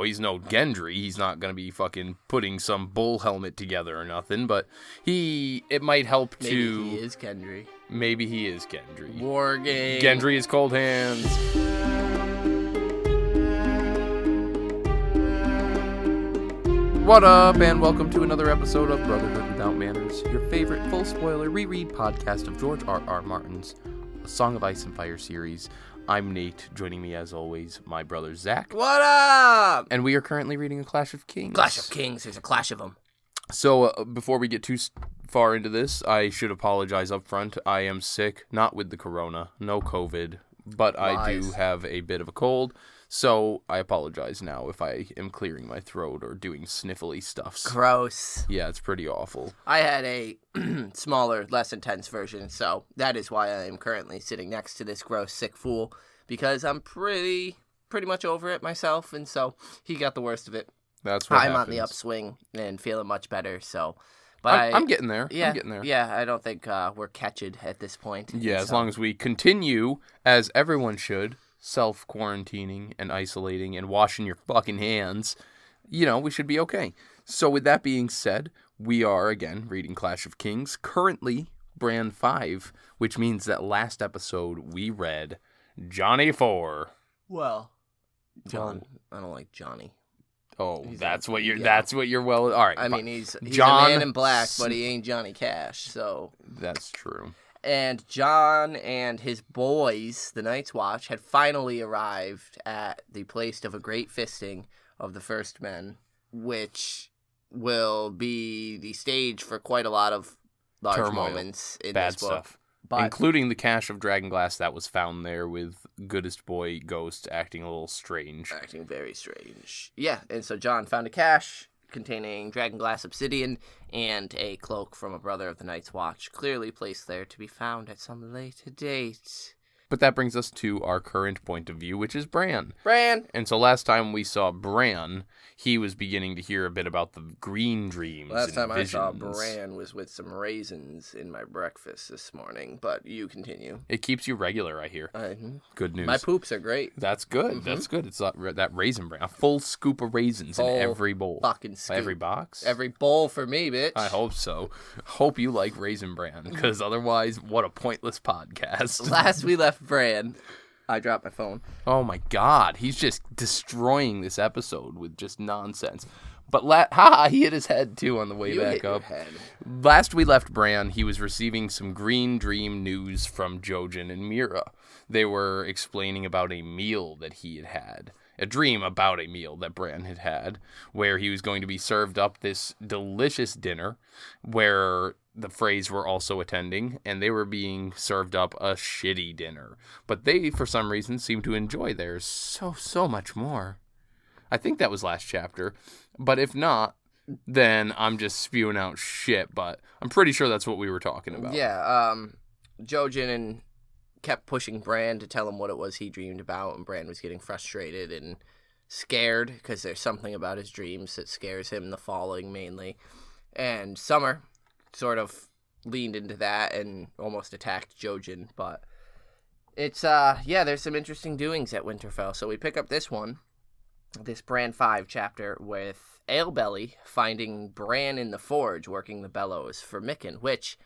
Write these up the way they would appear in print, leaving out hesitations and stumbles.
He's no Gendry. He's not going to be fucking putting some bull helmet together or nothing, but it might help to... Maybe he is Gendry. Maybe he is Gendry. War game. Gendry is cold hands. What up, and welcome to another episode of Brotherhood Without Manners, your favorite full spoiler reread podcast of George R.R. Martin's A Song of Ice and Fire series. I'm Nate, joining me as always, my brother Zach. What up? And we are currently reading A Clash of Kings. Clash of Kings, there's a clash of them. So, before we get too far into this, I should apologize up front. I am sick, not with the corona, no COVID, but I do have a bit of a cold. So, I apologize now if I am clearing my throat or doing sniffly stuffs. Gross. Yeah, it's pretty awful. I had a smaller, less intense version, so that is why I am currently sitting next to this gross, sick fool, because I'm pretty much over it myself, and so he got the worst of it. That's what I'm happens. on the upswing and feeling much better, so... But I'm getting there. Yeah, I'm getting there. Yeah, I don't think we're catched at this point. Yeah, as long as we continue, as everyone should, self-quarantining and isolating and washing your fucking hands, we should be okay. So with that being said, we are, again, reading Clash of Kings, currently Bran 5, which means that last episode we read Johnny 4. Well, John, I don't like Johnny. Oh, that's what you're well... All right. I mean, he's John, a man in black, but he ain't Johnny Cash, so... That's true. And John and his boys, the Night's Watch, had finally arrived at the place of a great fisting of the First Men, which will be the stage for quite a lot of large turmoil, moments in bad this book. Stuff. But, including the cache of Dragonglass that was found there with Goodest Boy Ghost acting a little strange. Acting very strange. Yeah, and so John found a cache containing Dragonglass obsidian and a cloak from a brother of the Night's Watch, clearly placed there to be found at some later date. But that brings us to our current point of view, which is Bran. Bran! And so last time we saw Bran, he was beginning to hear a bit about the green dreams Last time visions. I saw Bran was with some raisins in my breakfast this morning, but you continue. It keeps you regular, I hear. Good news. My poops are great. That's good. Mm-hmm. That's good. It's that raisin Bran. A full scoop of raisins in every bowl. Fucking scoop. Every box? Every bowl for me, bitch. I hope so. Hope you like Raisin Bran, because otherwise, what a pointless podcast. Last we left Bran, I dropped my phone. Oh my god, he's just destroying this episode with just nonsense. But he hit his head too on the way back up. Your head. Last we left Bran, he was receiving some green dream news from Jojen and Mira. They were explaining about a meal that he had had. A dream about a meal that Bran had had, where he was going to be served up this delicious dinner, where the Freys were also attending, and they were being served up a shitty dinner. But they, for some reason, seemed to enjoy theirs so much more. I think that was last chapter, but if not, then I'm just spewing out shit, but I'm pretty sure that's what we were talking about. Yeah, Jojen kept pushing Bran to tell him what it was he dreamed about, and Bran was getting frustrated and scared because there's something about his dreams that scares him, the falling mainly. And Summer sort of leaned into that and almost attacked Jojen, but it's there's some interesting doings at Winterfell. So we pick up this Bran 5 chapter with Alebelly finding Bran in the forge working the bellows for Mikken, which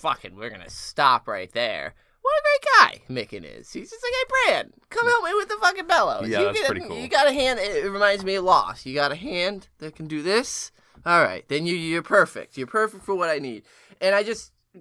we're gonna stop right there. What a great guy Mikken is. He's just like, hey, Bran, come help me with the fucking bellows. Yeah, that's pretty cool. You got a hand, it reminds me of Lost. You got a hand that can do this? All right, then you're perfect. You're perfect for what I need. And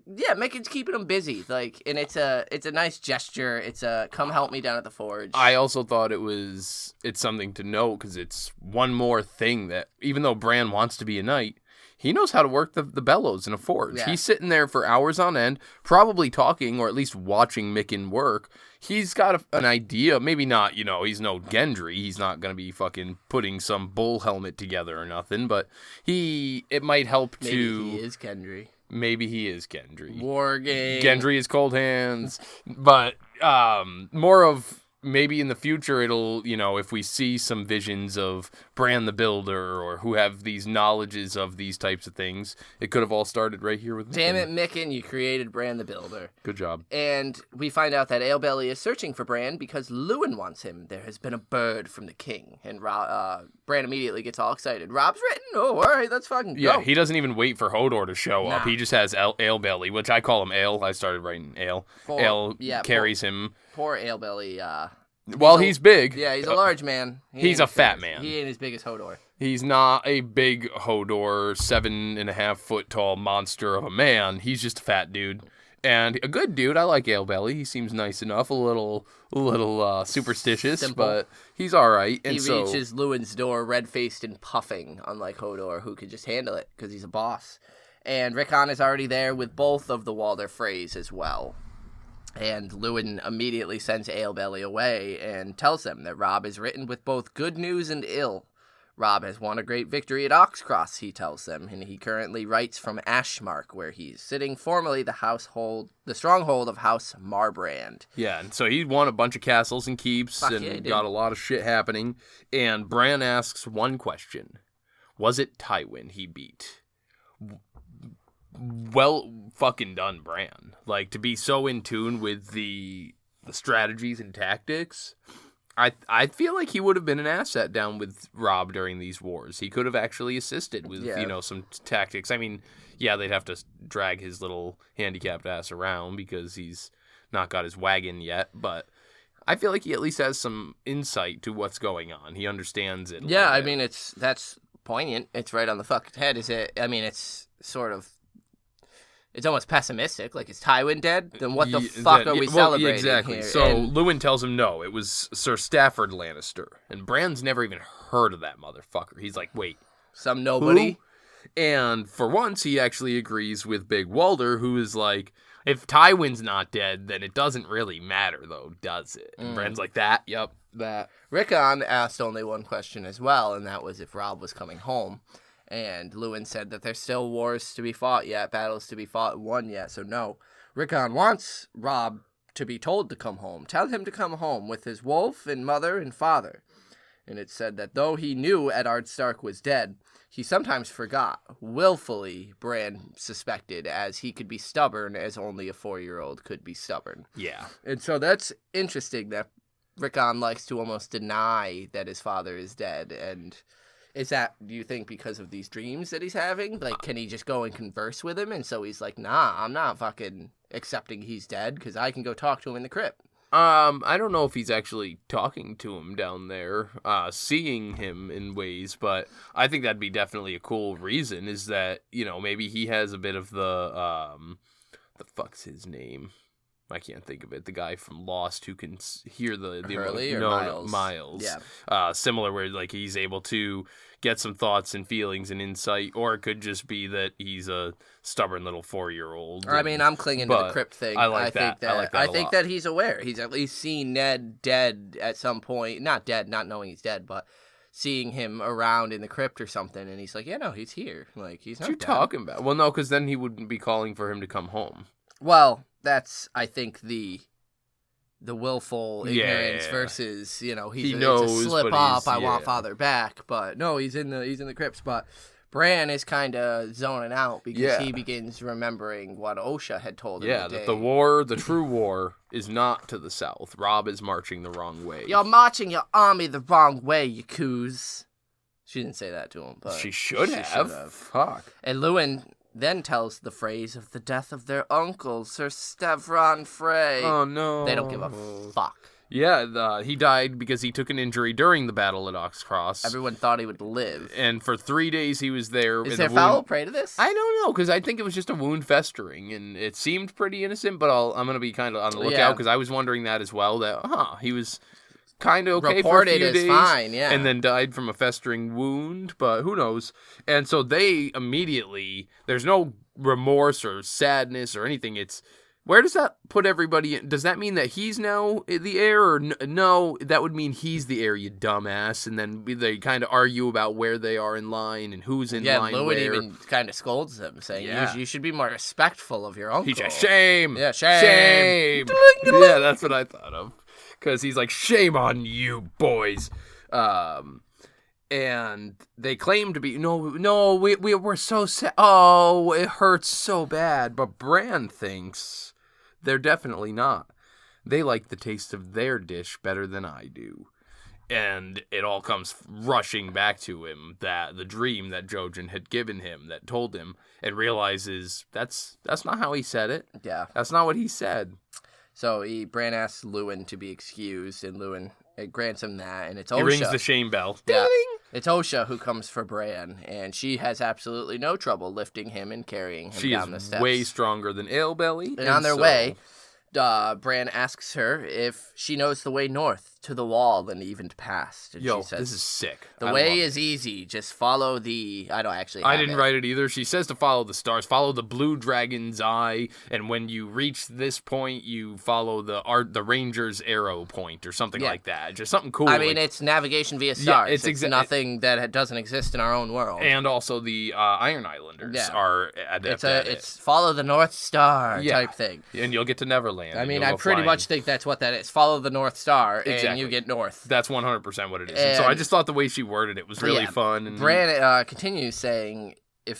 Mikken's keeping him busy. And it's a nice gesture. It's a come help me down at the forge. I also thought it's something to note because it's one more thing that even though Bran wants to be a knight, he knows how to work the bellows in a forge. Yeah. He's sitting there for hours on end, probably talking or at least watching Mikken work. He's got an idea. Maybe not, he's no Gendry. He's not going to be fucking putting some bull helmet together or nothing, but it might help Maybe he is Gendry. Maybe he is Gendry. War game. Gendry is cold hands. But more of maybe in the future it'll, if we see some visions of Bran the Builder or who have these knowledges of these types of things, it could have all started right here with Damn it, Micken, you created Bran the Builder. Good job. And we find out that Alebelly is searching for Bran because Luwin wants him. There has been a bird from the king. And Bran immediately gets all excited. Rob's written? Oh, all right, let's fucking go. Yeah, he doesn't even wait for Hodor to show up. He just has Alebelly, which I call him Ale. I started writing Ale. Ale carries him. Poor Alebelly. He's big. Yeah, he's a large man. He's a fat man. He ain't as big as Hodor. He's not a big Hodor, 7.5 foot tall monster of a man. He's just a fat dude. And a good dude. I like Alebelly. He seems nice enough. A little superstitious, simple. But he's all right. And he reaches Luwin's door red-faced and puffing, unlike Hodor, who could just handle it because he's a boss. And Rickon is already there with both of the Walder Freys as well. And Luwin immediately sends Alebelly away and tells them that Robb is written with both good news and ill. Robb has won a great victory at Oxcross, he tells them, and he currently writes from Ashmark, where he's sitting formerly the stronghold of House Marbrand. Yeah, and so he won a bunch of castles and keeps got a lot of shit happening. And Bran asks one question. Was it Tywin he beat? Well fucking done, Bran. Like, to be so in tune with the strategies and tactics, I feel like he would have been an asset down with Robb during these wars. He could have actually assisted with, some tactics. I mean, yeah, they'd have to drag his little handicapped ass around because he's not got his wagon yet, but I feel like he at least has some insight to what's going on. He understands it. Yeah, I mean, that's poignant. It's right on the fucking head. It's sort of... It's almost pessimistic. Like, is Tywin dead? Then what the fuck are we celebrating exactly. here? So Luwin tells him no, it was Sir Stafford Lannister. And Bran's never even heard of that motherfucker. He's like, wait. Some nobody? Who? And for once, he actually agrees with Big Walder, who is like, if Tywin's not dead, then it doesn't really matter, though, does it? And Bran's like, yep, that. Rickon asked only one question as well, and that was if Robb was coming home. And Luwin said that there's still wars to be fought yet, battles to be fought and won yet, so no. Rickon wants Robb to be told to come home. Tell him to come home with his wolf and mother and father. And it said that though he knew Eddard Stark was dead, he sometimes forgot. Willfully, Bran suspected, as he could be stubborn as only a 4-year-old could be stubborn. Yeah. And so that's interesting that Rickon likes to almost deny that his father is dead, and... Is that, do you think, because of these dreams that he's having? Like, can he just go and converse with him? And so he's like, nah, I'm not fucking accepting he's dead because I can go talk to him in the crypt. I don't know if he's actually talking to him down there, seeing him in ways, but I think that'd be definitely a cool reason is that, maybe he has a bit of the fuck's his name? I can't think of it. The guy from Lost who can hear the Hurley or Miles? Miles. Yeah. Similar where like he's able to get some thoughts and feelings and insight, or it could just be that he's a stubborn little 4-year-old. I mean, I'm clinging to the crypt thing. I like that. I think that he's aware. He's at least seen Ned dead at some point. Not dead, not knowing he's dead, but seeing him around in the crypt or something, and he's like, yeah, no, he's here. Like, he's not dead. What are you talking about? Well, no, because then he wouldn't be calling for him to come home. Well, that's, I think, the willful ignorance versus, he knows, it's a slip up, I want father back, but no, he's in the crypts, but Bran is kind of zoning out because he begins remembering what Osha had told him. Yeah, that the true war is not to the south. Robb is marching the wrong way. You're marching your army the wrong way, you coos. She didn't say that to him, but she should have. Fuck. And Luwin then tells the Freys of the death of their uncle, Sir Stavron Frey. Oh, no. They don't give a fuck. Yeah, he died because he took an injury during the battle at Oxcross. Everyone thought he would live. And for 3 days he was there. Is there foul play to this? I don't know, because I think it was just a wound festering, and it seemed pretty innocent, but I'm going to be kind of on the lookout, because I was wondering that as well, that, he was kind of okay reported for a few days, fine, yeah, and then died from a festering wound, but who knows. And so they immediately, there's no remorse or sadness or anything. It's, where does that put everybody in? Does that mean that he's now the heir, or no, that would mean he's the heir, you dumbass. And then they kind of argue about where they are in line and who's in line Luwin where. even kind of scolds them, saying, you should be more respectful of your uncle. He's just, shame. Yeah, shame. Yeah, that's what I thought of. because he's like, shame on you, boys. And they claim to be, we're so sad. Oh, it hurts so bad. But Bran thinks they're definitely not. They like the taste of their dish better than I do. And it all comes rushing back to him, that the dream that Jojen had given him, that told him, and realizes that's not how he said it. Yeah. That's not what he said. So Bran asks Luwin to be excused, and Luwin grants him that, and it's Osha. He rings the shame bell. Yeah. Ding! It's Osha who comes for Bran, and she has absolutely no trouble lifting him and carrying him down the steps. She is way stronger than Alebelly. And on their way, Bran asks her if she knows the way north to the wall and even past. And she says, this is sick. The way is easy. Just follow the... I didn't write it either. She says to follow the stars. Follow the blue dragon's eye. And when you reach this point, you follow the ranger's arrow point or something like that. Just something cool. I mean, it's navigation via stars. Yeah, it's nothing that doesn't exist in our own world. And also the Iron Islanders are adept at it. It's follow the North Star type thing. And you'll get to Neverland. I mean, I pretty much think that's what that is. Follow the North Star, and you get north. That's 100% what it is. And so I just thought the way she worded it was really fun. And Bran continues saying,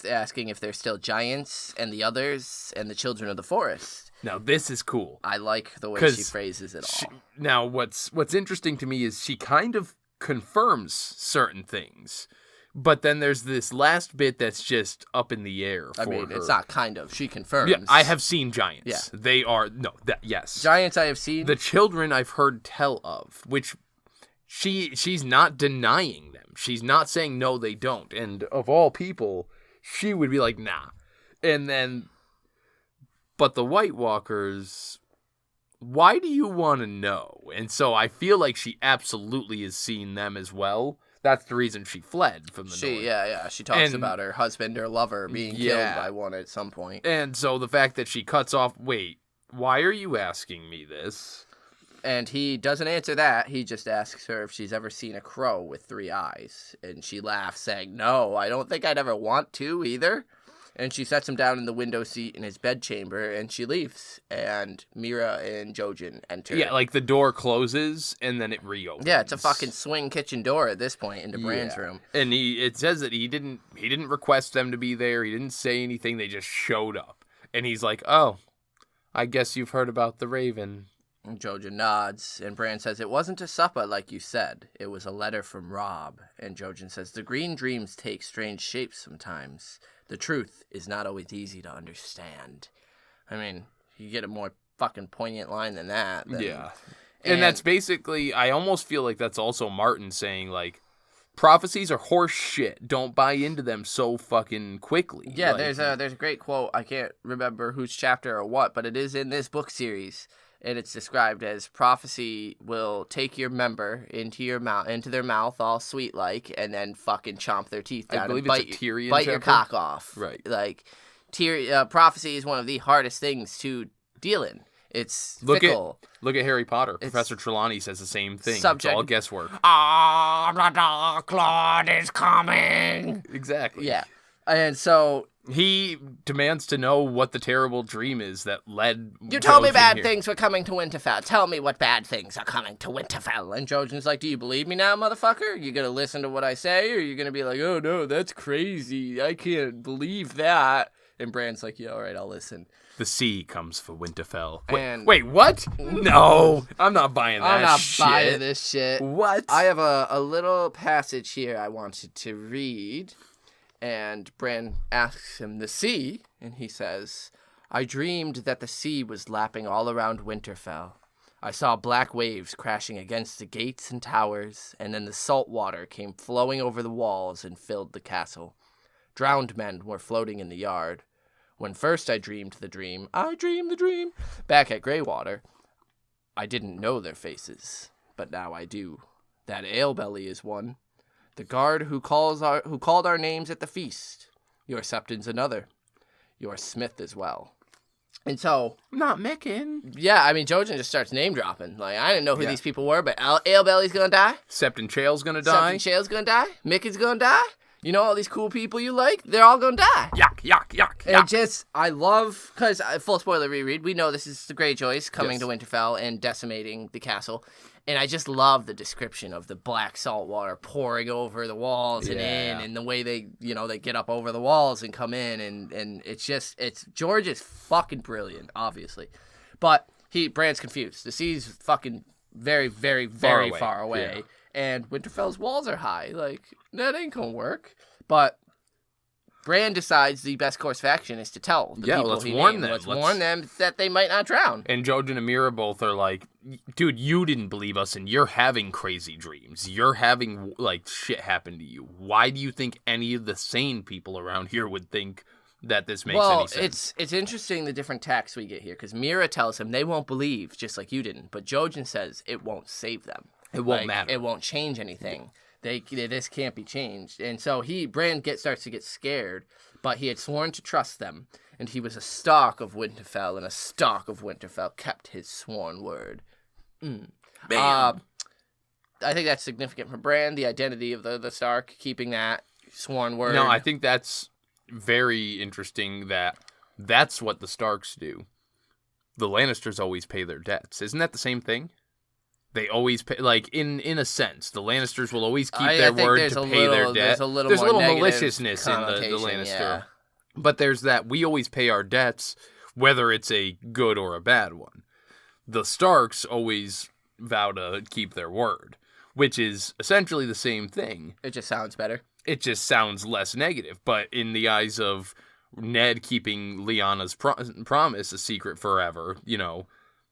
asking if they're still giants and the others and the children of the forest. Now, this is cool. I like the way she phrases it all. Now, what's interesting to me is she kind of confirms certain things. But then there's this last bit that's just up in the air for her. It's not kind of. She confirms. Yeah, I have seen giants. Yeah. They are... No, yes. Giants I have seen. The children I've heard tell of, which she's not denying them. She's not saying, no, they don't. And of all people, she would be like, nah. And then... But the White Walkers... Why do you want to know? And so I feel like she absolutely has seen them as well. That's the reason she fled from the north. Yeah. She talks about her husband or lover being killed by one at some point. And so the fact that she cuts off, wait, why are you asking me this? And he doesn't answer that. He just asks her if she's ever seen a crow with 3 eyes. And she laughs, saying, no, I don't think I'd ever want to either. And she sets him down in the window seat in his bedchamber, and she leaves. And Mira and Jojen enter. Yeah, like the door closes, and then it reopens. Yeah, it's a fucking swing kitchen door at this point into Bran's room. And it says that he didn't request them to be there. He didn't say anything. They just showed up. And he's like, oh, I guess you've heard about the Raven. And Jojen nods, and Bran says, it wasn't a supper like you said. It was a letter from Robb. And Jojen says, the green dreams take strange shapes sometimes. The truth is not always easy to understand. I mean, you get a more fucking poignant line than that. Yeah. And that's basically, I almost feel like that's also Martin saying, like, prophecies are horse shit. Don't buy into them so fucking quickly. Yeah, like, there's a great quote. I can't remember whose chapter or what, but it is in this book series. And it's described as prophecy will take your member into their mouth all sweet like, and then fucking chomp their teeth down and bite your cock off. Right. Like, prophecy is one of the hardest things to deal in. It's fickle. Look at Harry Potter. Professor Trelawney says the same thing. Subject. It's all guesswork. The Dark Lord is coming. Exactly. Yeah. And so he demands to know what the terrible dream is that led You told me bad things were coming to Winterfell. Tell me what bad things are coming to Winterfell. And Jojen's like, do you believe me now, motherfucker? You gonna listen to what I say, or you gonna be like, oh no, that's crazy. I can't believe that. And Bran's like, yeah, all right, I'll listen. The sea comes for Winterfell. Wait, what? No, I'm not buying that I'm not shit. buying this shit. What? I have a little passage here I wanted to read. And Bran asks him the sea, and he says, I dreamed that the sea was lapping all around Winterfell. I saw black waves crashing against the gates and towers, and then the salt water came flowing over the walls and filled the castle. Drowned men were floating in the yard. When first I dreamed the dream, back at Greywater, I didn't know their faces, but now I do. That Alebelly is one. The guard who called our names at the feast. Your Septon's another. Your Smith as well. And so... Not Meccan. Yeah, I mean, Jojen just starts name dropping. Like, I didn't know who these people were, but Alebelly's gonna die. Septon Chael's gonna die. Septon Chael's gonna die. Miccan's gonna die. you know all these cool people you like? They're all gonna die. Yuck, yuck, yuck, And yuck. I love, because, full spoiler reread, we know this is the Greyjoys coming to Winterfell and decimating the castle. And I just love the description of the black salt water pouring over the walls and in, and the way they get up over the walls and come in, and George is fucking brilliant, obviously. But Bran's confused. The sea's fucking very, very, very far away. Yeah. And Winterfell's walls are high. Like, that ain't gonna work. But Bran decides the best course of action is to tell the people let's he warn named. them. Let's warn them that they might not drown. And Jojen and Meera both are like, dude, you didn't believe us, and you're having crazy dreams. You're having, like, shit happen to you. Why do you think any of the sane people around here would think that this makes any sense? It's interesting the different tacks we get here, because Meera tells him they won't believe, just like you didn't. But Jojen says it won't save them. It won't matter. It won't change anything. This can't be changed. And so Bran starts to get scared, but he had sworn to trust them, and he was a Stark of Winterfell, and a Stark of Winterfell kept his sworn word. I think that's significant for Bran, the identity of the Stark, keeping that sworn word. No, I think that's very interesting that's what the Starks do. The Lannisters always pay their debts. Isn't that the same thing? They always pay, like, in a sense, the Lannisters will always keep their word to pay their debt. There's a little maliciousness in the Lannister. Yeah. But there's that we always pay our debts, whether it's a good or a bad one. The Starks always vow to keep their word, which is essentially the same thing. It just sounds better. It just sounds less negative. But in the eyes of Ned keeping Lyanna's promise a secret forever,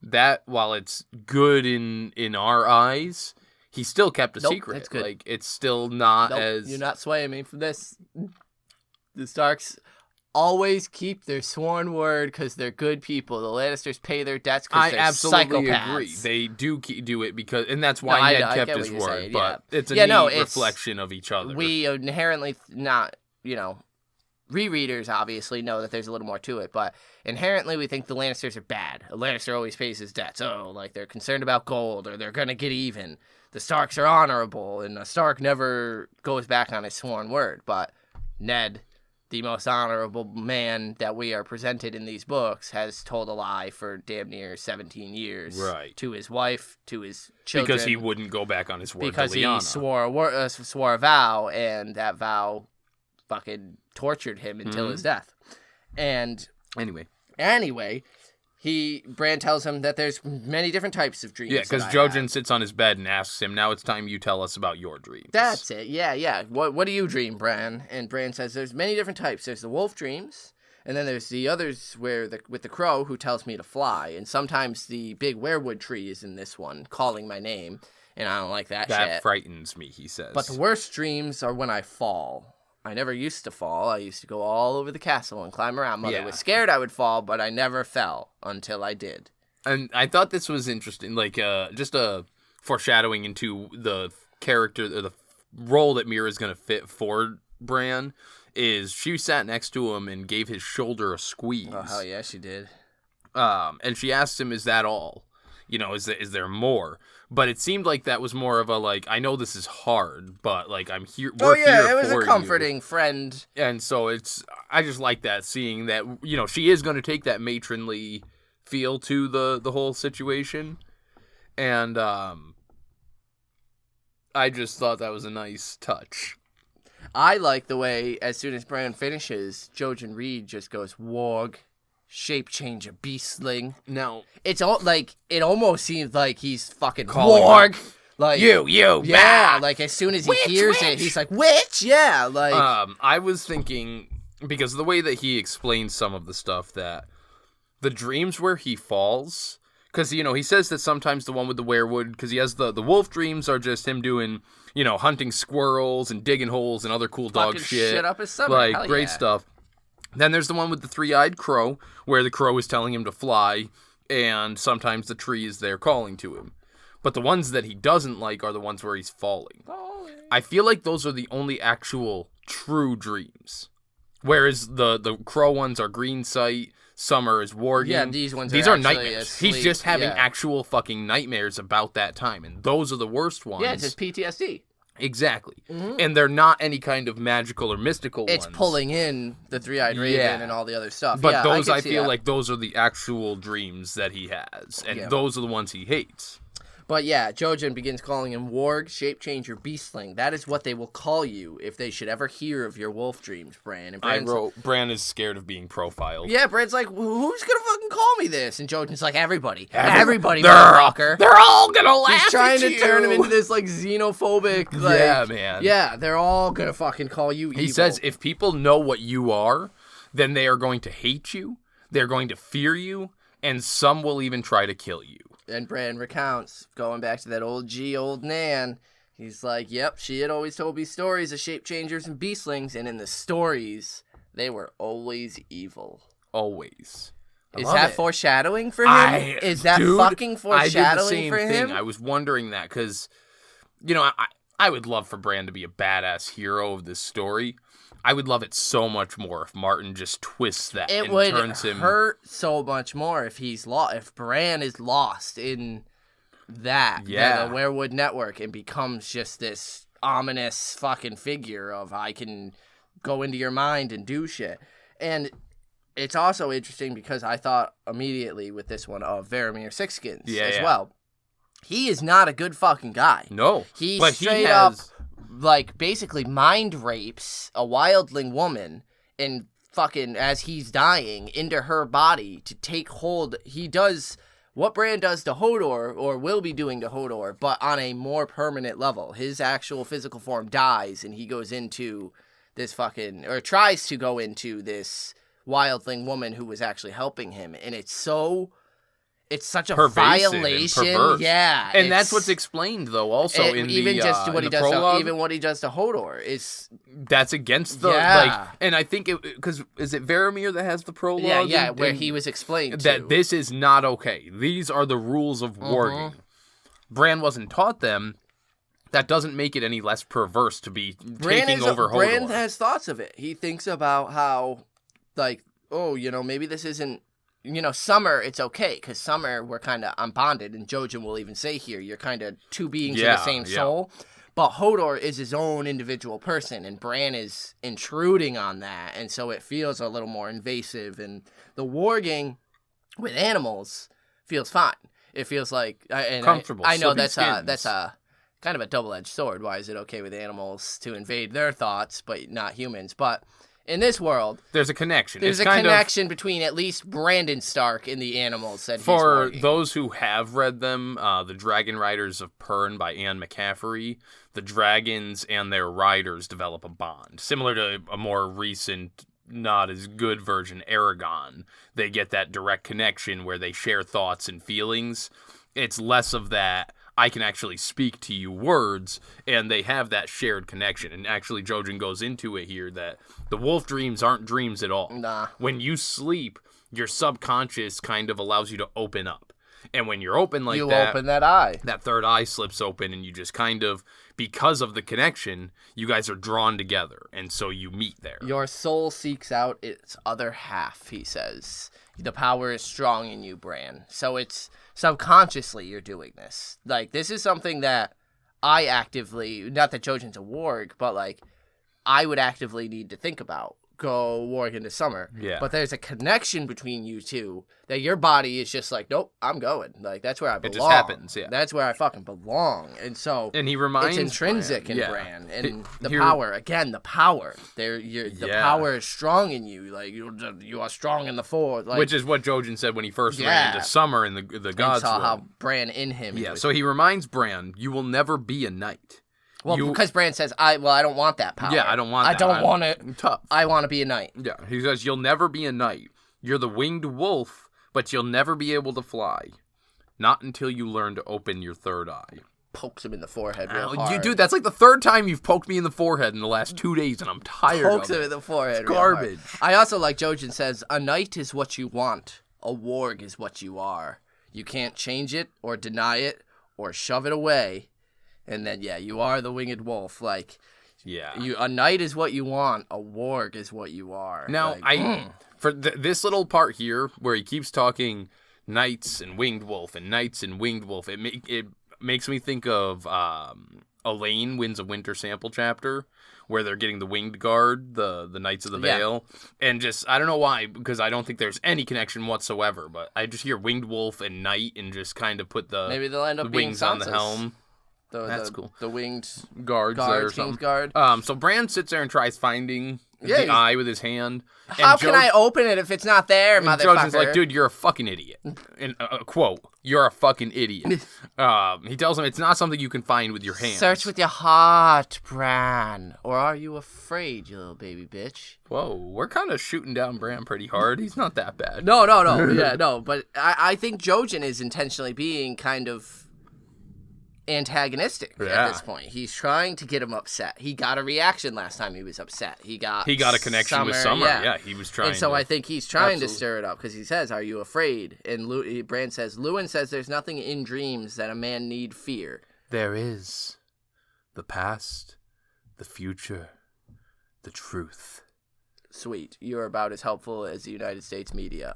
that, while it's good in our eyes, he still kept a secret. That's good. Like, it's still not as... You're not swaying me from this. The Starks always keep their sworn word because they're good people. The Lannisters pay their debts because they're absolutely psychopaths. Agree. They do it because... And that's why Ned kept his word. Saying, but it's a neat reflection of each other. We inherently not, rereaders obviously know that there's a little more to it, but inherently we think the Lannisters are bad. A Lannister always pays his debts. Like they're concerned about gold, or they're going to get even. The Starks are honorable, and a Stark never goes back on his sworn word. But Ned, the most honorable man that we are presented in these books, has told a lie for damn near 17 years. Right. To his wife, to his children. Because he wouldn't go back on his word because to Lyanna. He swore a vow, and that vow fucking tortured him until his death. And anyway, Bran tells him that there's many different types of dreams. Yeah, because Jojen sits on his bed and asks him, "Now it's time you tell us about your dreams." That's it. Yeah. What do you dream, Bran? And Bran says there's many different types. There's the wolf dreams, and then there's the others with the crow who tells me to fly. And sometimes the big weirwood tree is in this one, calling my name, and I don't like that shit. That frightens me, he says. But the worst dreams are when I fall. I never used to fall. I used to go all over the castle and climb around. Mother was scared I would fall, but I never fell until I did. And I thought this was interesting, like just a foreshadowing into the character, the role that Meera is going to fit for Bran. Is she sat next to him and gave his shoulder a squeeze. Oh, hell yeah, she did. And she asked him, "Is that all? Is there more?" But it seemed like that was more of a, like, I know this is hard, but, like, I'm here. We're here it was for a comforting friend. And so I just like that, seeing that, she is going to take that matronly feel to the whole situation. And I just thought that was a nice touch. I like the way, as soon as Bran finishes, Jojen Reed just goes, "Warg. Shape changer, beastling." Now, it's all like, it almost seems like he's fucking Warg. Like, you, yeah. back. Like, as soon as he hears it, he's like, "Witch, yeah." Like, I was thinking, because of the way that he explains some of the stuff, that the dreams where he falls, because he says that sometimes the one with the weirwood, because he has the wolf dreams are just him doing, hunting squirrels and digging holes and other cool dog shit up his stomach. Like, great stuff. Then there's the one with the three-eyed crow, where the crow is telling him to fly, and sometimes the tree is there calling to him. But the ones that he doesn't like are the ones where he's falling. I feel like those are the only actual true dreams. Whereas the crow ones are green sight, summer is warging. Yeah, these ones are nightmares. Asleep. He's just having actual fucking nightmares about that time, and those are the worst ones. Yeah, it's his PTSD. Exactly. And they're not any kind of magical or mystical It's ones. pulling in the Three-Eyed Raven and all the other stuff. But yeah, those, I see feel that. like those are the actual dreams that he has. And Yeah. those are the ones he hates. But yeah, Jojen begins calling him Warg, Shape-Changer, Beastling. That is what they will call you if they should ever hear of your wolf dreams, Bran. And I Bran's wrote, Bran is scared of being profiled. Yeah, Bran's like, who's gonna fucking call me this? And Jojen's like, everybody, motherfucker. They're all gonna laugh He's trying at to you. turn him into this, like, xenophobic, like... Yeah, man. Yeah, they're all gonna fucking call you evil. He says if people know what you are, then they are going to hate you, they're going to fear you, and some will even try to kill you. And Bran recounts, going back to that old Nan. He's like, yep, she had always told me stories of shape-changers and beastlings, and in the stories, they were always evil. Always. Is that foreshadowing for him? Is that fucking foreshadowing for him? I did the same thing. I was wondering that, because, you know, I would love for Bran to be a badass hero of this story. I would love it so much more if Martin just twists that and turns him. It would hurt so much more if he's if Bran is lost in that, the Werewood Network, and becomes just this ominous fucking figure of I can go into your mind and do shit. And it's also interesting because I thought immediately with this one of Varamir Sixskins as well. He is not a good fucking guy. No, he but straight up like basically mind rapes a wildling woman and fucking as he's dying into her body to take hold. He does what Bran does to Hodor or will be doing to Hodor, but on a more permanent level. His actual physical form dies and he goes into this fucking or tries to go into this wildling woman who was actually helping him, and it's such a violation, and that's what's explained though. Also, in even the just what he does, even what he does to Hodor is that's against the like. And I think because is it Varamir that has the prologue? Yeah, where he was explained that this is not okay. These are the rules of warging. Bran wasn't taught them. That doesn't make it any less perverse to be taking over Hodor. Bran has thoughts of it. He thinks about how, like, oh, you know, maybe this isn't. You know, Summer, it's okay, because Summer, we're kind of unbonded, and Jojen will even say here, you're kind of two beings in the same soul. But Hodor is his own individual person, and Bran is intruding on that, and so it feels a little more invasive, and the warging with animals feels fine. It feels like... comfortable. I know that's a kind of a double-edged sword. Why is it okay with animals to invade their thoughts, but not humans? But... in this world, there's a connection. There's a connection between at least Brandon Stark and the animals that he's warging. Those who have read them, the Dragon Riders of Pern by Anne McCaffrey, the dragons and their riders develop a bond. Similar to a more recent, not as good version, Aragon. They get that direct connection where they share thoughts and feelings. It's less of that, I can actually speak to you words, and they have that shared connection. And actually, Jojen goes into it here that the wolf dreams aren't dreams at all. Nah. When you sleep, your subconscious kind of allows you to open up. And when you're open like you that... open that eye. That third eye slips open, and you just kind of, because of the connection, you guys are drawn together. And so you meet there. Your soul seeks out its other half, he says. The power is strong in you, Bran. So it's... subconsciously you're doing this. Like, this is something that I actively, not that Jojen's a warg, but like, I would actively need to think about. Go warg into Summer. Yeah. But there's a connection between you two that your body is just like, nope, I'm going. Like, that's where I belong. It just happens, yeah. That's where I fucking belong. And so, and he reminds it's intrinsic Bran, in Bran. And the power, again, the power. The power is strong in you. Like, you are strong in the Force. Like, which is what Jojen said when he first ran into Summer in the Gods' saw War. how Bran in him. Yeah, so he reminds Bran, you will never be a knight. Well, because Bran says, I don't want that power. Yeah, I don't want that. I don't want it. Tough. I want to be a knight. Yeah, he says, you'll never be a knight. You're the winged wolf, but you'll never be able to fly. Not until you learn to open your third eye. Pokes him in the forehead real hard. Dude, that's like the third time you've poked me in the forehead in the last 2 days, and I'm tired Pokes him in the forehead It's garbage. I also like Jojen says, a knight is what you want. A warg is what you are. You can't change it or deny it or shove it away. And then, you are the winged wolf. Like, a knight is what you want. A warg is what you are. Now, like, for this little part here where he keeps talking knights and winged wolf and knights and winged wolf, it makes me think of Elaine wins a winter sample chapter where they're getting the Winged Guard, the Knights of the Vale. And just, I don't know why, because I don't think there's any connection whatsoever, but I just hear Winged Wolf and Knight and just kind of put the, maybe they'll end up the being wings on the Sansa's. helm. That's cool. The winged guards there or King's something. Guard. So Bran sits there and tries finding the eye with his hand. How can I open it if it's not there, and motherfucker? Jojen's like, dude, you're a fucking idiot. And quote, you're a fucking idiot. He tells him it's not something you can find with your hands. Search with your heart, Bran. Or are you afraid, you little baby bitch? Whoa, we're kind of shooting down Bran pretty hard. He's not that bad. No. Yeah, no. But I think Jojen is intentionally being kind of antagonistic at this point. He's trying to get him upset. He got a reaction last time he was upset. He got a connection with Summer. Yeah, he was trying. And so I think he's trying to stir it up because he says, "Are you afraid?" And Bran says, "Luwin says there's nothing in dreams that a man need fear." There is the past, the future, the truth. Sweet. You're about as helpful as the United States media.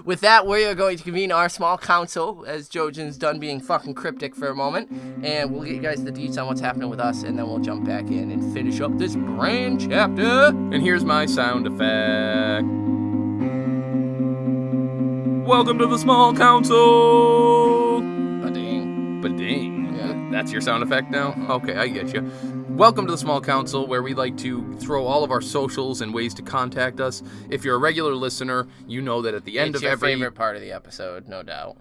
With that, we are going to convene our small council as Jojen's done being fucking cryptic for a moment. And we'll get you guys the deets on what's happening with us, and then we'll jump back in and finish up this Bran chapter. And here's my sound effect. Welcome to the small council. Ba-ding. Ba-ding. Yeah. That's your sound effect now? Okay, I get you. Welcome to the Small Council, where we like to throw all of our socials and ways to contact us. If you're a regular listener, you know that at the end of every... It's your favorite part of the episode, no doubt.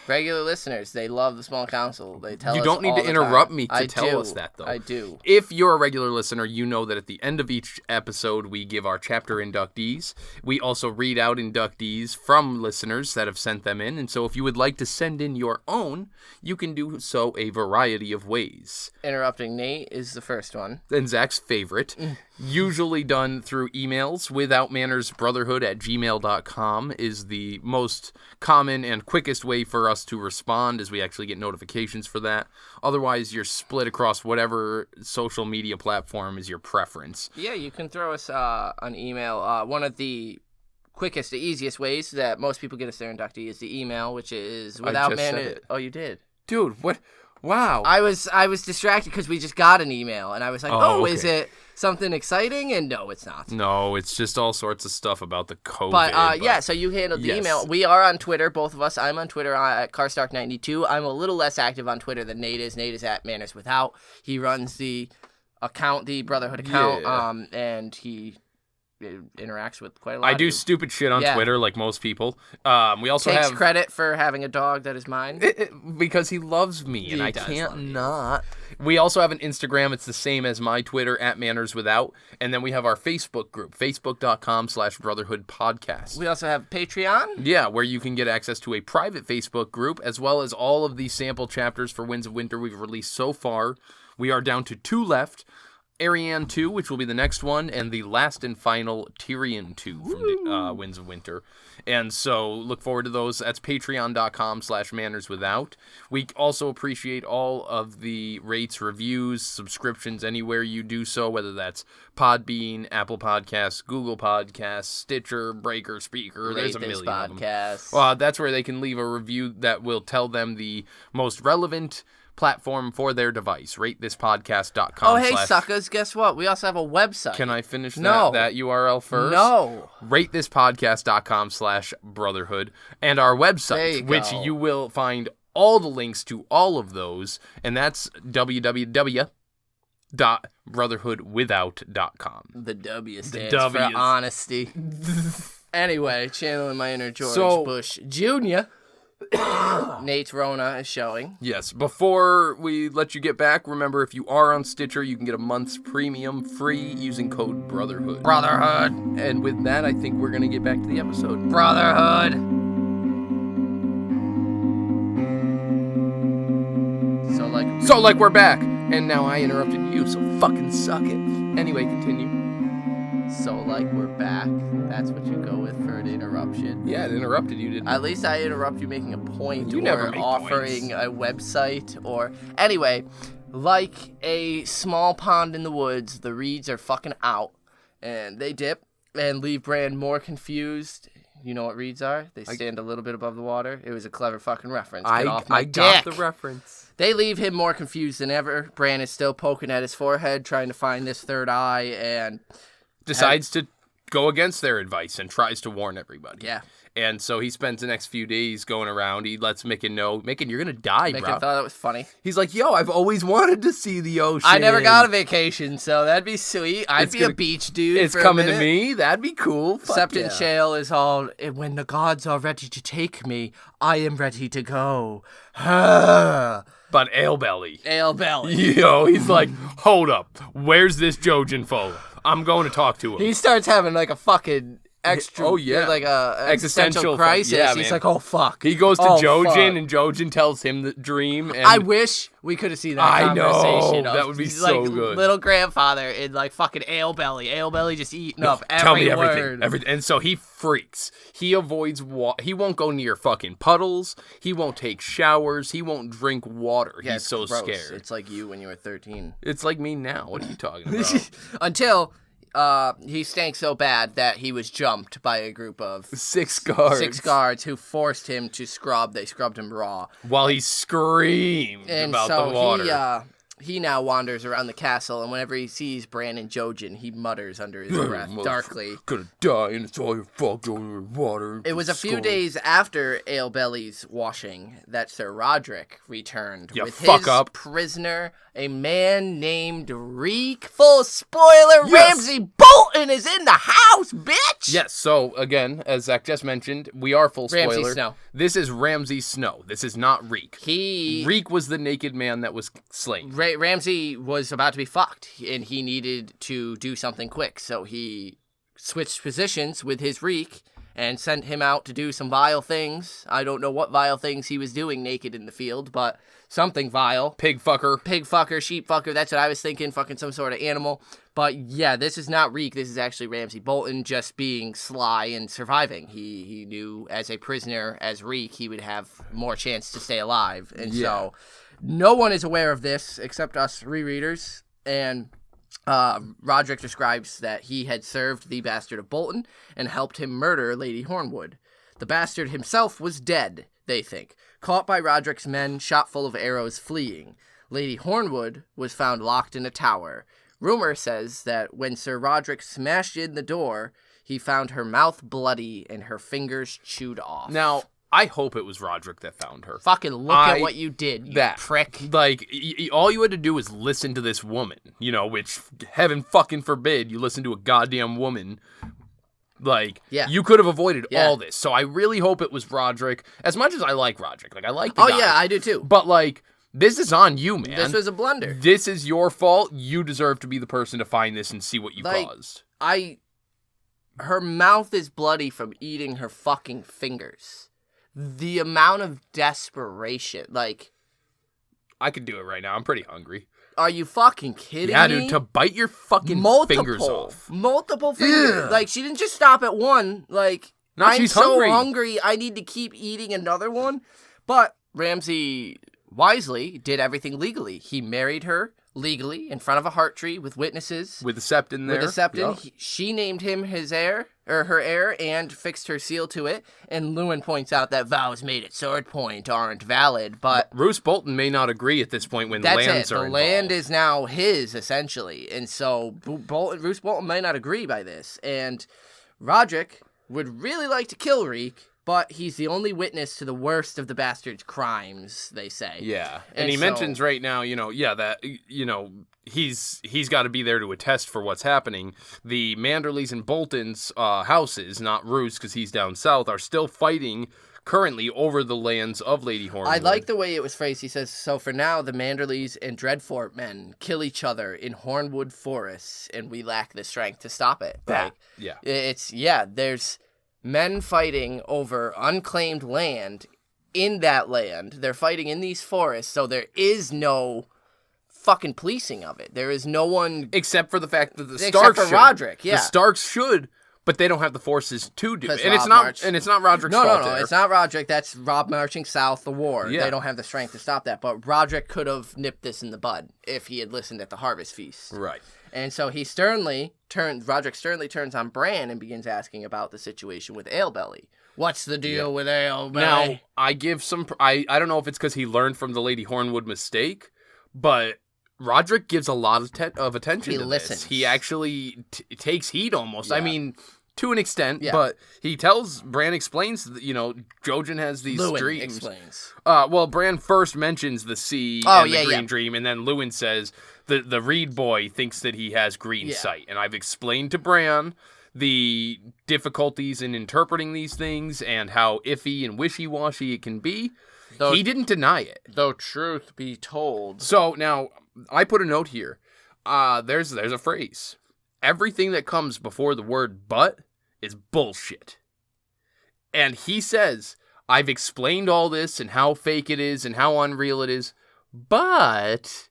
Regular listeners, they love the Small Council. They tell us You don't need to interrupt me to tell us that, though. I do. If you're a regular listener, you know that at the end of each episode, we give our chapter inductees. We also read out inductees from listeners that have sent them in. And so if you would like to send in your own, you can do so a variety of ways. Interrupting Nate is the first one. And Zach's favorite. Usually done through emails. withoutmannersbrotherhood@gmail.com is the most common and quickest way for us to respond, as we actually get notifications for that. Otherwise, you're split across whatever social media platform is your preference. Yeah, you can throw us an email. One of the quickest, the easiest ways that most people get us their inductee is the email, which is without manners. Oh, you did? Dude, what? Wow. I was distracted because we just got an email, and I was like, okay. Is it something exciting? And no, it's not. No, it's just all sorts of stuff about the COVID. But yeah, so you handled the email. We are on Twitter, both of us. I'm on Twitter at Carstark92. I'm a little less active on Twitter than Nate is. Nate is at Manners Without. He runs the account, the Brotherhood account, and he interacts with quite a lot. I do stupid shit on Twitter like most people. We also takes credit for having a dog that is mine because he loves me, and I can't not. We also have an Instagram. It's the same as my Twitter at Manners Without, and then we have our Facebook group, facebook.com/Brotherhood Podcast. We also have Patreon. Yeah, where you can get access to a private Facebook group as well as all of the sample chapters for Winds of Winter we've released so far. We are down to 2 left. Arianne 2, which will be the next one, and the last and final Tyrion 2 from Winds of Winter. And so look forward to those. That's patreon.com/mannerswithout. We also appreciate all of the rates, reviews, subscriptions, anywhere you do so, whether that's Podbean, Apple Podcasts, Google Podcasts, Stitcher, Breaker, Speaker. There's a million of them. That's where they can leave a review that will tell them the most relevant platform for their device. RateThisPodcast.com. Oh, hey, suckers, guess what? We also have a website. Can I finish that URL first? No. RateThisPodcast.com/Brotherhood. And our website, which you will find all the links to all of those, and that's www.brotherhoodwithout.com. The W stands for honesty. Anyway, channeling my inner George Bush Jr., Nate's Rona is showing. Yes. Before we let you get back, remember, if you are on Stitcher, you can get a month's premium free using code Brotherhood. Brotherhood. And with that, I think we're going to get back to the episode. Brotherhood. So like we're back. And now I interrupted you, so fucking suck it. Anyway, continue. So like we're back. That's what you go with for an interruption. Yeah, it interrupted you, didn't it? At least I interrupt you making a point. You never make offering points. A website or... Anyway, like a small pond in the woods, the reeds are fucking out. And they dip and leave Bran more confused. You know what reeds are? They stand a little bit above the water. It was a clever fucking reference. I got the reference. They leave him more confused than ever. Bran is still poking at his forehead, trying to find this third eye, and decides to go against their advice and tries to warn everybody. Yeah. And so he spends the next few days going around. He lets Micken know, Micken, you're going to die, bro. Micken thought that was funny. He's like, yo, I've always wanted to see the ocean. I never got a vacation, so that'd be sweet. I'd be a beach dude. It's for a coming minute. to me. That'd be cool. Septon Shale is all, when the gods are ready to take me, I am ready to go. But Ale-belly. Ale-belly. Yo, he's like, hold up. Where's this Jojen foe? I'm going to talk to him. He starts having like a fucking like a existential crisis. Yeah, he's man. like, oh fuck. He goes to Jojen, and Jojen tells him the dream. And I wish we could have seen that conversation. That would be so good. Little grandfather in like fucking Ale-belly. Ale-belly just eating up every Tell me word. everything. And so he freaks. He avoids he won't go near fucking puddles. He won't take showers. He won't drink water. Yeah, he's so gross. scared. It's like you when you were 13. It's like me now. What are you talking about? Until he stank so bad that he was jumped by a group of 6 guards. 6 guards who forced him to scrub. They scrubbed him raw. While he screamed about the water. He now wanders around the castle, and whenever he sees Bran and Jojen, he mutters under his breath, darkly. Gonna die, and it's all your fault, your water. It was a few days after Ale-belly's washing that Sir Rodrik returned with his prisoner, a man named Reek. Full spoiler, yes! Ramsay Bolton is in the house, bitch! Yes, so again, as Zach just mentioned, we are full spoiler. Ramsay Snow. This is Ramsay Snow. This is not Reek. Reek was the naked man that was slain. Ramsay was about to be fucked, and he needed to do something quick, so he switched positions with his Reek and sent him out to do some vile things. I don't know what vile things he was doing naked in the field, but something vile. Pig fucker, sheep fucker, that's what I was thinking, fucking some sort of animal. But yeah, this is not Reek, this is actually Ramsay Bolton just being sly and surviving. He knew as a prisoner, as Reek, he would have more chance to stay alive, and so no one is aware of this except us rereaders, and Rodrik describes that he had served the Bastard of Bolton and helped him murder Lady Hornwood. The bastard himself was dead, they think, caught by Rodrik's men, shot full of arrows, fleeing. Lady Hornwood was found locked in a tower. Rumor says that when Sir Rodrik smashed in the door, he found her mouth bloody and her fingers chewed off. Now, I hope it was Rodrik that found her. Fucking look at what you did, you prick. Like, all you had to do was listen to this woman, which, heaven fucking forbid, you listen to a goddamn woman. Like, you could have avoided all this. So I really hope it was Rodrik. As much as I like Rodrik. Like, I like the guy. Oh, yeah, I do too. But, like, this is on you, man. This was a blunder. This is your fault. You deserve to be the person to find this and see what you caused. Her mouth is bloody from eating her fucking fingers. The amount of desperation, like... I could do it right now. I'm pretty hungry. Are you fucking kidding me? Yeah, dude, to bite your fucking fingers off. Multiple fingers. Like, she didn't just stop at one. Like, she's hungry. So hungry, I need to keep eating another one. But Ramsay wisely did everything legally. He married her legally in front of a heart tree with witnesses. With the Septon there. With the Septon. Yep. She named him her heir, and fixed her seal to it. And Luwin points out that vows made at sword point aren't valid, but... Roose Bolton may not agree at this point when lands are involved. The land is now his, essentially. And so Roose Bolton may not agree by this. And Rodrik would really like to kill Reek, but he's the only witness to the worst of the bastard's crimes, they say. Yeah. And he mentions right now, that, he's got to be there to attest for what's happening. The Manderleys and Bolton's houses, not Roose because he's down south, are still fighting currently over the lands of Lady Hornwood. I like the way it was phrased. He says, so for now, the Manderleys and Dreadfort men kill each other in Hornwood forests, and we lack the strength to stop it. There's men fighting over unclaimed land in that land. They're fighting in these forests, so there is no fucking policing of it. There is no one... Except for the fact that the Starks should. Rodrik, yeah. The Starks should, but they don't have the forces to do it. And it's not Rodrik's fault. No, it's not Rodrik. That's Robb marching south, the war. Yeah. They don't have the strength to stop that. But Rodrik could have nipped this in the bud if he had listened at the Harvest Feast. Right. And so he sternly Rodrik sternly turns on Bran and begins asking about the situation with Alebelly. What's the deal with Alebelly? Now, I give some... I don't know if it's because he learned from the Lady Hornwood mistake, but Rodrik gives a lot of attention to listens. this. He actually takes heed almost. Yeah. I mean, to an extent, but he Bran explains, Jojen has these Luwin dreams. explains. Well, Bran first mentions the sea and the green dream, and then Luwin says the Reed boy thinks that he has green sight. And I've explained to Bran the difficulties in interpreting these things and how iffy and wishy-washy it can be. He didn't deny it. Though truth be told. So now, I put a note here. There's a phrase. Everything that comes before the word but is bullshit. And he says, I've explained all this and how fake it is and how unreal it is, but...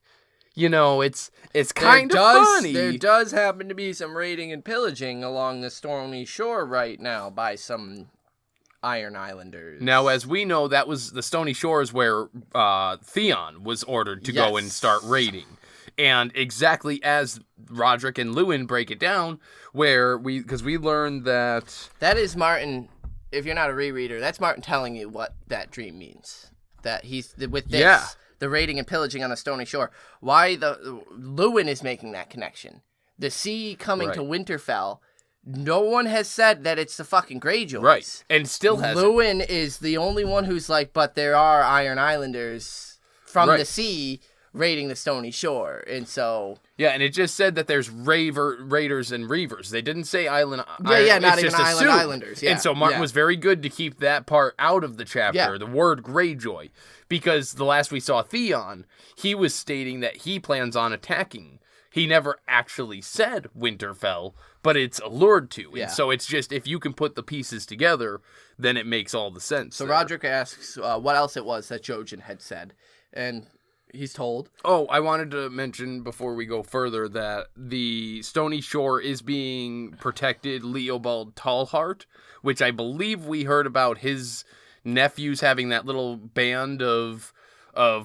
it's kind of funny. There does happen to be some raiding and pillaging along the Stony Shore right now by some Iron Islanders. Now, as we know, that was the Stony Shores where Theon was ordered to go and start raiding. And exactly as Rodrik and Luwin break it down, because we learned that... That is Martin, if you're not a rereader, that's Martin telling you what that dream means. That he's, with this... Yeah. The raiding and pillaging on the Stony Shore. Why Luwin is making that connection. The sea coming to Winterfell. No one has said that it's the fucking Greyjoys. Right. And still hasn't. Luwin is the only one who's like, but there are Iron Islanders from the sea raiding the Stony Shore. And so... Yeah, and it just said that there's raiders and reavers. They didn't say island... not even Islanders. Yeah. And so Martin was very good to keep that part out of the chapter, the word Greyjoy. Because the last we saw Theon, he was stating that he plans on attacking. He never actually said Winterfell, but it's allured to. And so it's just, if you can put the pieces together, then it makes all the sense. So Rodrik asks what else it was that Jojen had said. And he's told. Oh, I wanted to mention before we go further that the Stony Shore is being protected Leopold Tallheart, which I believe we heard about his... nephews having that little band of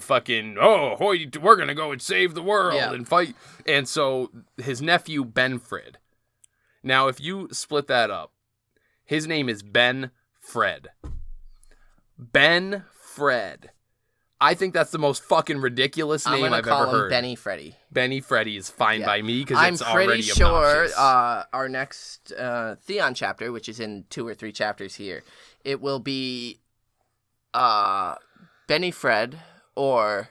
fucking, we're gonna go and save the world and fight. And so his nephew Benfred. Now, if you split that up, his name is Benfred. Benfred. I think that's the most fucking ridiculous name I've ever heard. Benny Freddy. Benny Freddy is fine by me because it's already obnoxious. I'm pretty sure our next Theon chapter, which is in 2 or 3 chapters here, it will be Benny Fred or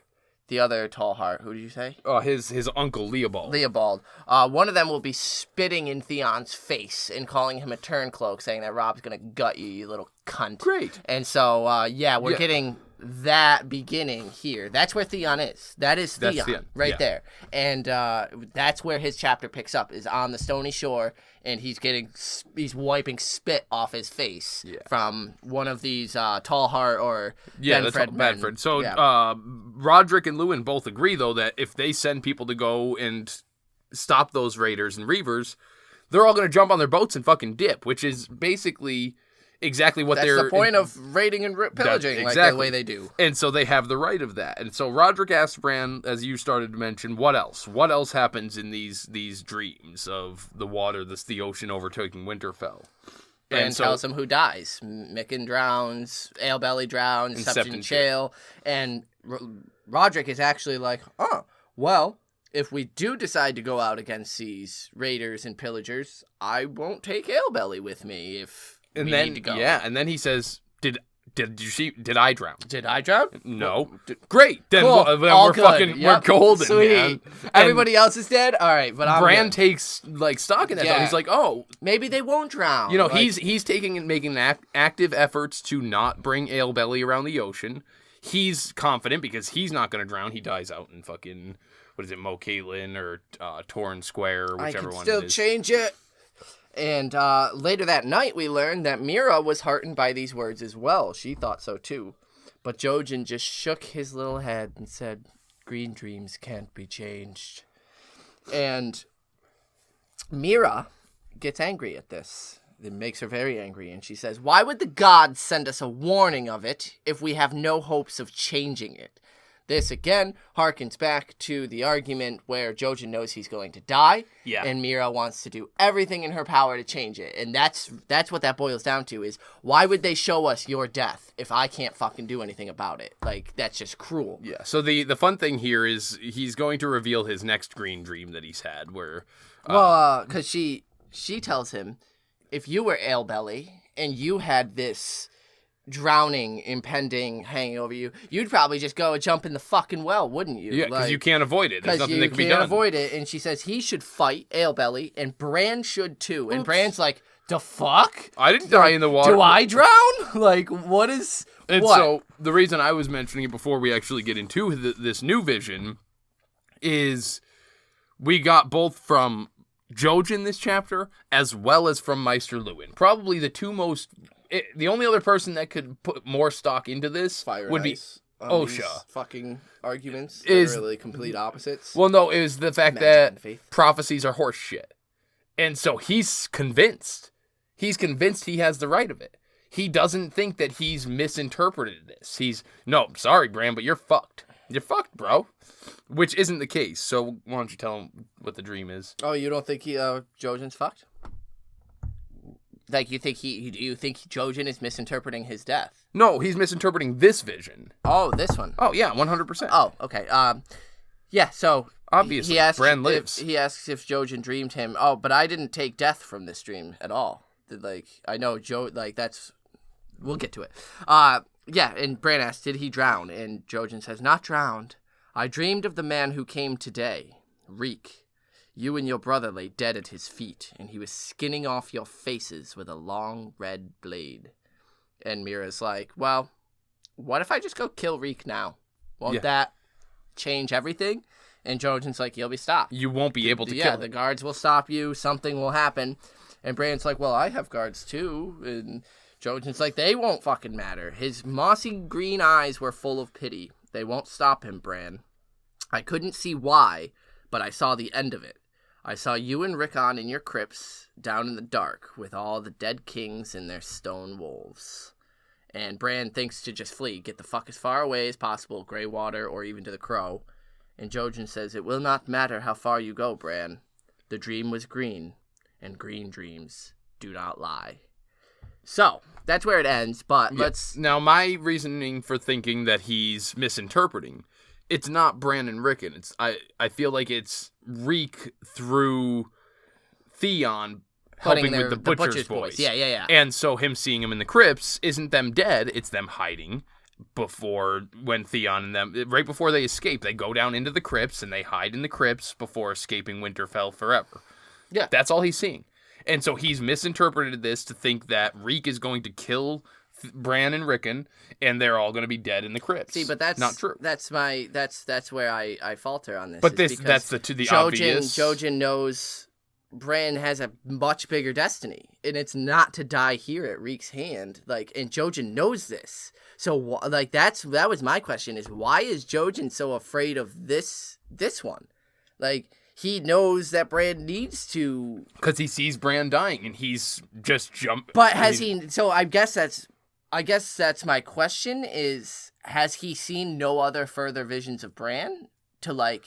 the other Tallheart. Who did you say? His uncle Leopold. One of them will be spitting in Theon's face and calling him a turncloak, saying that Rob's gonna gut you, you little cunt. Great. And so we're getting that beginning here. That's where Theon is. That's Theon right there. And that's where his chapter picks up, is on the Stony Shore, and he's wiping spit off his face from one of these Tallheart or Benfred. So Rodrik and Luwin both agree, though, that if they send people to go and stop those raiders and reavers, they're all going to jump on their boats and fucking dip, which is basically... exactly what That's the point of raiding and pillaging, like the way they do. And so they have the right of that. And so Rodrik asks Bran, as you started to mention, what else? What else happens in these dreams of the water, the ocean overtaking Winterfell? And tells him who dies. Mikken drowns, Alebelly drowns, Septon Chael. And Rodrik is actually like, well, if we do decide to go out against these raiders and pillagers, I won't take Alebelly with me if... And then, need to go. And then he says, "Did I drown? Did I drown? No. Great. Then, cool. We're fucking we're golden, sweet. Man. Everybody else is dead. All right, but Bran takes stock in that. Though. He's like, maybe they won't drown. He's taking and making active efforts to not bring Alebelly around the ocean. He's confident because he's not going to drown. He dies out in fucking Mo Caitlin or Torrhen Square or whichever one. I can still change it. And later that night, we learned that Meera was heartened by these words as well. She thought so too. But Jojen just shook his little head and said, "Green dreams can't be changed." And Meera gets angry at this. It makes her very angry. And she says, "Why would the gods send us a warning of it if we have no hopes of changing it? This, again, harkens back to the argument where Jojen knows he's going to die, and Meera wants to do everything in her power to change it. And that's what that boils down to, is why would they show us your death if I can't fucking do anything about it? Like, that's just cruel. Yeah, so the fun thing here is he's going to reveal his next green dream that he's had, where... because she tells him, if you were Alebelly and you had this... drowning, impending, hanging over you, you'd probably just go and jump in the fucking well, wouldn't you? Yeah, because you can't avoid it. There's nothing that can be done. You can't avoid it, and she says he should fight Alebelly, and Bran should too. And Bran's like, the fuck? I didn't die in the water. Do I drown? Like, what is... And what? so, the reason I was mentioning it before we actually get into this new vision is we got both from Jojen this chapter, as well as from Maester Luwin. Probably the two most... the only other person that could put more stock into this would be Osha. Fucking arguments is really complete opposites. Well, no, it was the fact that prophecies are horse shit. And so he's convinced. He's convinced he has the right of it. He doesn't think that he's misinterpreted this. No, sorry, Bran, but you're fucked. You're fucked, bro. Which isn't the case. So why don't you tell him what the dream is? Oh, you don't think Jojen's fucked? Like, you think Jojen is misinterpreting his death? No, he's misinterpreting this vision. Oh, this one. Oh, yeah, 100%. Oh, okay. Yeah, so... Obviously, Bran lives. He asks if Jojen dreamed him. Oh, but I didn't take death from this dream at all. Like, I know that's... We'll get to it. Yeah, and Bran asks, did he drown? And Jojen says, not drowned. I dreamed of the man who came today, Reek. You and your brother lay dead at his feet, and he was skinning off your faces with a long red blade. And Meera's like, well, what if I just go kill Reek now? Won't that change everything? And Jojen's like, you'll be stopped. You won't be able to kill him. Yeah, the guards will stop you. Something will happen. And Bran's like, well, I have guards too. And Jojen's like, they won't fucking matter. His mossy green eyes were full of pity. They won't stop him, Bran. I couldn't see why, but I saw the end of it. I saw you and Rickon in your crypts, down in the dark, with all the dead kings and their stone wolves. And Bran thinks to just flee, get the fuck as far away as possible, Greywater or even to the Crow. And Jojen says, it will not matter how far you go, Bran. The dream was green, and green dreams do not lie. So, that's where it ends, but let's... Now, my reasoning for thinking that he's misinterpreting, it's not Bran and Rickon. I feel like it's Reek through Theon helping with the Butcher's boys. Yeah. And so him seeing him in the crypts isn't them dead, it's them hiding when Theon and them, right before they escape, they go down into the crypts and they hide in the crypts before escaping Winterfell forever. Yeah. That's all he's seeing. And so he's misinterpreted this to think that Reek is going to kill Bran and Rickon, and they're all going to be dead in the crypts. See, but that's not true. That's where I falter on this. But that's the obvious. Jojen knows Bran has a much bigger destiny, and it's not to die here at Reek's hand. Like, and Jojen knows this. So, like, that was my question: is why is Jojen so afraid of this one? Like, he knows that Bran needs to, because he sees Bran dying, and he's just jumped. But has he? So I guess that's my question: is has he seen no other further visions of Bran to, like,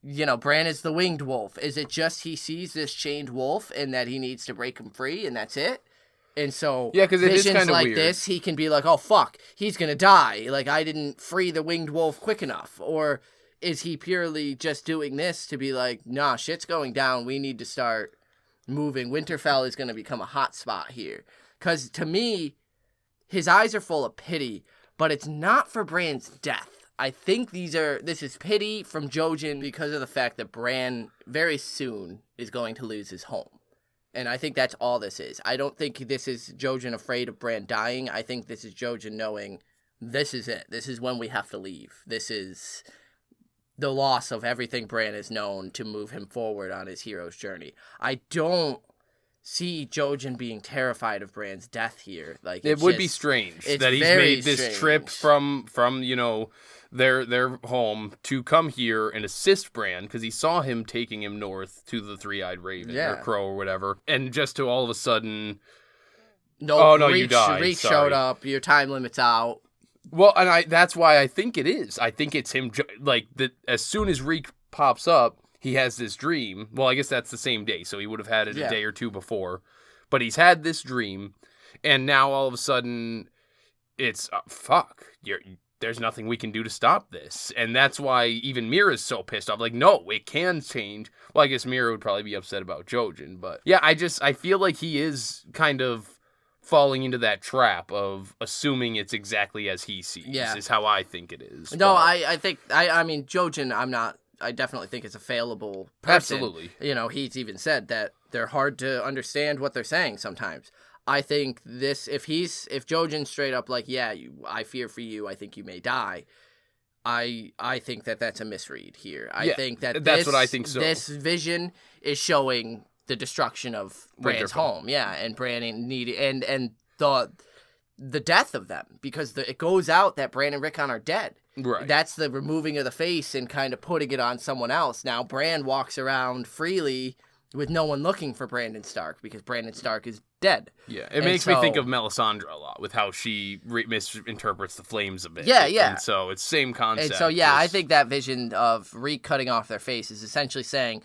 Bran is the winged wolf? Is it just he sees this chained wolf and that he needs to break him free, and that's it? And so, because it is kind of like weird. This, he can be like, oh fuck, he's gonna die. Like, I didn't free the winged wolf quick enough. Or is he purely just doing this to be like, nah, shit's going down, we need to start moving. Winterfell is gonna become a hot spot here. Because to me, his eyes are full of pity, but it's not for Bran's death. I think this is pity from Jojen because of the fact that Bran very soon is going to lose his home. And I think that's all this is. I don't think this is Jojen afraid of Bran dying. I think this is Jojen knowing this is it. This is when we have to leave. This is the loss of everything Bran has known to move him forward on his hero's journey. I don't see Jojen being terrified of Bran's death here. Like, it would be strange that he's made this trip from their home to come here and assist Bran, because he saw him taking him north to the Three-Eyed Raven or Crow or whatever, and just to all of a sudden, you died. Reek showed up. Your time limit's out. Well, and that's why I think it is. I think it's him, as soon as Reek pops up, he has this dream. Well, I guess that's the same day, so he would have had it a day or two before. But he's had this dream, and now all of a sudden, it's, fuck, there's nothing we can do to stop this. And that's why even Mira's so pissed off. Like, no, it can change. Well, I guess Mira would probably be upset about Jojen, but yeah, I feel like he is kind of falling into that trap of assuming it's exactly as he sees, is how I think it is. No, I mean, Jojen, I definitely think it's a failable person. Absolutely. You know, he's even said that they're hard to understand what they're saying sometimes. I think if Jojen's straight up like, yeah, I fear for you, I think you may die, I think that's a misread here. I think that's what I think so. This vision is showing the destruction of Bran's home, and Bran and the death of them, because it goes out that Bran and Rickon are dead. Right. That's the removing of the face and kind of putting it on someone else. Now Bran walks around freely with no one looking for Brandon Stark because Brandon Stark is dead. Yeah, it makes me think of Melisandre a lot with how she misinterprets the flames a bit. Yeah. And so it's same concept. And so, I think that vision of Reek cutting off their face is essentially saying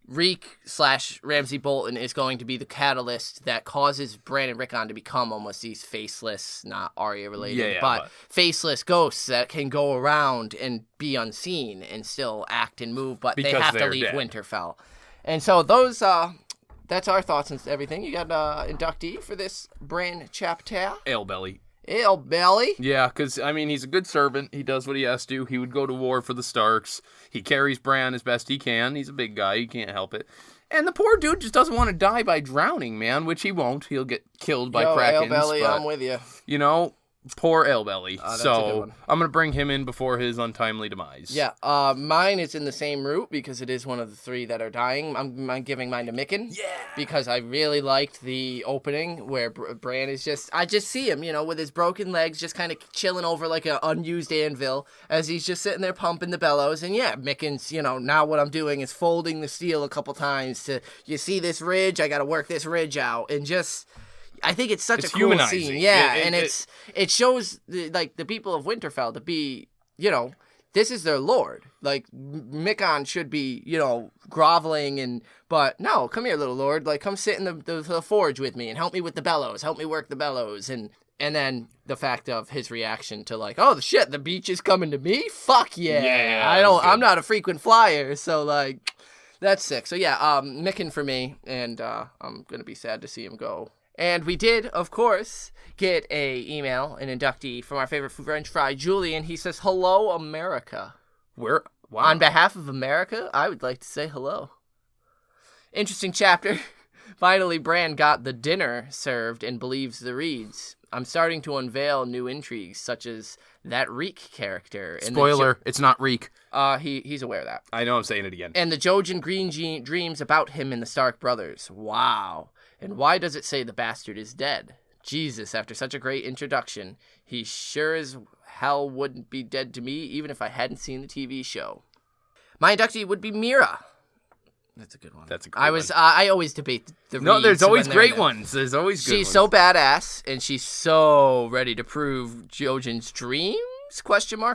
Reek/Ramsay Bolton is going to be the catalyst that causes Bran and Rickon to become almost these faceless, not Arya related, but faceless ghosts that can go around and be unseen and still act and move, but they have to leave Winterfell. And so those, that's our thoughts and everything. You got inductee for this Bran chapter? Alebelly. Yeah, because, I mean, he's a good servant. He does what he has to. He would go to war for the Starks. He carries Bran as best he can. He's a big guy. He can't help it. And the poor dude just doesn't want to die by drowning, man, which he won't. He'll get killed by Krakens. Alebelly, I'm with you. You know, poor Alebelly. So I'm going to bring him in before his untimely demise. Yeah, mine is in the same route because it is one of the three that are dying. I'm giving mine to Mikken. Yeah. Because I really liked the opening where Bran is I just see him, with his broken legs just kind of chilling over like an unused anvil as he's just sitting there pumping the bellows. And Mikken's, now what I'm doing is folding the steel a couple times you see this ridge? I got to work this ridge out. And just... I think it's such a cool scene. Yeah, it shows the people of Winterfell to be, this is their lord. Like, Mikken should be, groveling but no, come here, little lord. Like, come sit in the forge with me and help me with the bellows. Help me work the bellows. And then the fact of his reaction to like, oh, shit, the beach is coming to me? Fuck yeah. I'm not a frequent flyer, so like, that's sick. So Mikken for me, and I'm going to be sad to see him go. And we did, of course, get an inductee from our favorite French fry, Julian. He says, hello, America. Wow. On behalf of America, I would like to say hello. Interesting chapter. Finally, Bran got the dinner served and believes the reads. I'm starting to unveil new intrigues, such as that Reek character. Spoiler, it's not Reek. He's aware of that. I know I'm saying it again. And the Jojen Green dreams about him and the Stark brothers. Wow. And why does it say the bastard is dead? Jesus, after such a great introduction, he sure as hell wouldn't be dead to me, even if I hadn't seen the TV show. My inductee would be Mira. That's a good one. I always debate the reads. No, there's always great ones. There's always good ones. She's so badass, and she's so ready to prove Jojen's dreams?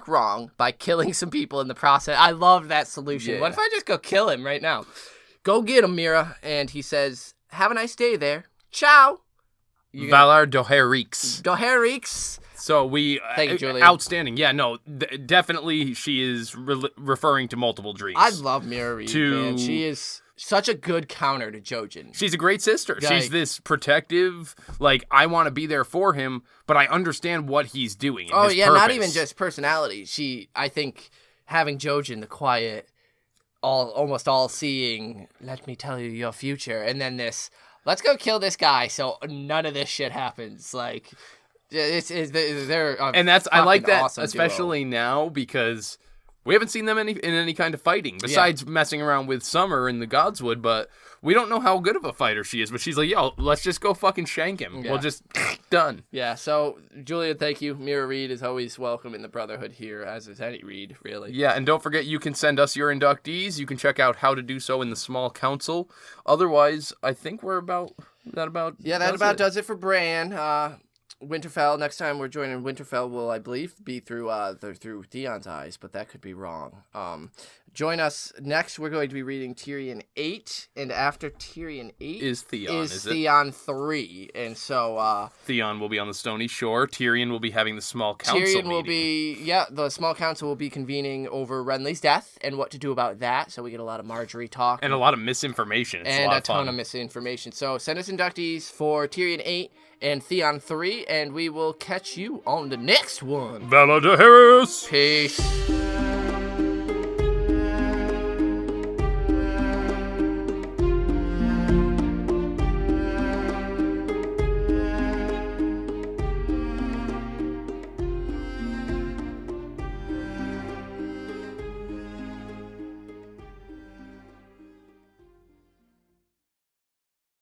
Wrong by killing some people in the process. I love that solution. Yeah. What if I just go kill him right now? Go get him, Mira. And he says, have a nice day there. Ciao. Valar Dohaerix. So Thank you, Julian. Outstanding. Yeah, no, definitely she is referring to multiple dreams. I love Mira Reed, man. She is such a good counter to Jojen. She's a great sister. She's this protective, I want to be there for him, but I understand what he's doing. Oh, yeah, purpose. Not even just personality. I think having Jojen, the quiet, almost all-seeing, let me tell you your future, and then this, let's go kill this guy so none of this shit happens. Like, they're and that's I like that, awesome especially now, because we haven't seen them in any kind of fighting besides messing around with Summer in the Godswood, but we don't know how good of a fighter she is. But she's like, yo, let's just go fucking shank him. Yeah. We'll just done. Yeah. So Julian, thank you. Mira Reed is always welcome in the Brotherhood here, as is any Reed, really. Yeah, and don't forget you can send us your inductees. You can check out how to do so in the small council. Otherwise, I think we're about that about does it for Bran. Winterfell. Next time we're joining Winterfell will, I believe, be through Theon's eyes, but that could be wrong. Join us next. We're going to be reading Tyrion 8, and after Tyrion 8 is Theon. Is Theon 3, and so Theon will be on the Stony Shore. Tyrion will be having the small council the small council will be convening over Renly's death and what to do about that. So we get a lot of Marjorie talk and a lot of misinformation. It's and a lot a ton of misinformation. So send us inductees for Tyrion 8 and Theon 3, and we will catch you on the next one. Vala de Harris. Peace.